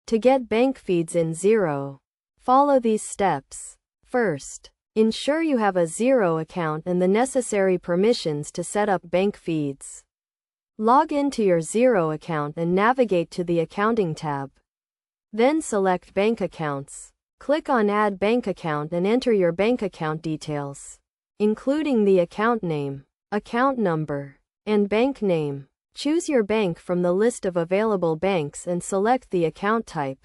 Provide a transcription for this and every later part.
To get bank feeds in Xero, follow these steps. First, ensure you have a Xero account and the necessary permissions to set up bank feeds. Log into your Xero account and navigate to the Accounting tab. Then select Bank Accounts. Click on Add Bank Account and enter your bank account details, including the account name, account number, and bank name. Choose your bank from the list of available banks and select the account type.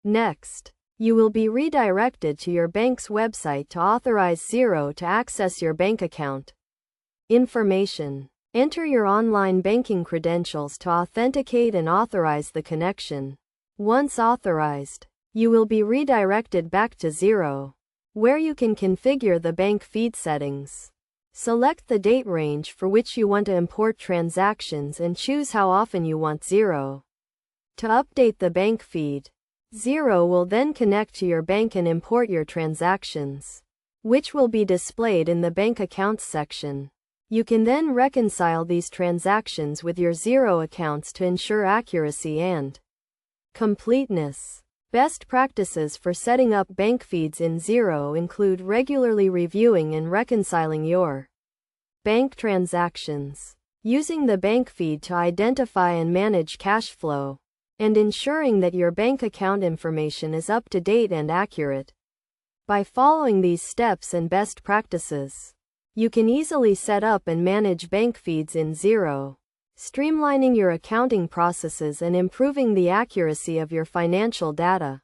Next, you will be redirected to your bank's website to authorize Xero to access your bank account information. Enter your online banking credentials to authenticate and authorize the connection. Once authorized, you will be redirected back to Xero, where you can configure the bank feed settings. Select the date range for which you want to import transactions and choose how often you want Xero to update the bank feed. Xero will then connect to your bank and import your transactions, which will be displayed in the Bank Accounts section. You can then reconcile these transactions with your Xero accounts to ensure accuracy and completeness. Best practices for setting up bank feeds in Xero include regularly reviewing and reconciling your bank transactions, using the bank feed to identify and manage cash flow, and ensuring that your bank account information is up to date and accurate. By following these steps and best practices, you can easily set up and manage bank feeds in Xero, streamlining your accounting processes and improving the accuracy of your financial data.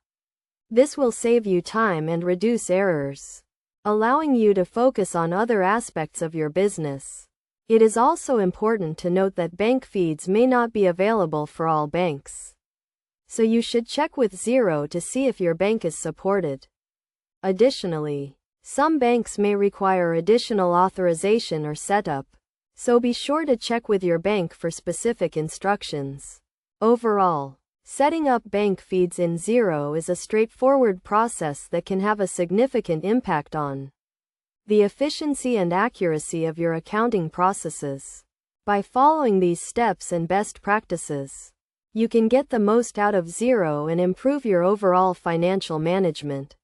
This will save you time and reduce errors, allowing you to focus on other aspects of your business. It is also important to note that bank feeds may not be available for all banks, so you should check with Xero to see if your bank is supported. Additionally, some banks may require additional authorization or setup, so be sure to check with your bank for specific instructions. Overall, setting up bank feeds in Xero is a straightforward process that can have a significant impact on the efficiency and accuracy of your accounting processes. By following these steps and best practices, you can get the most out of Xero and improve your overall financial management.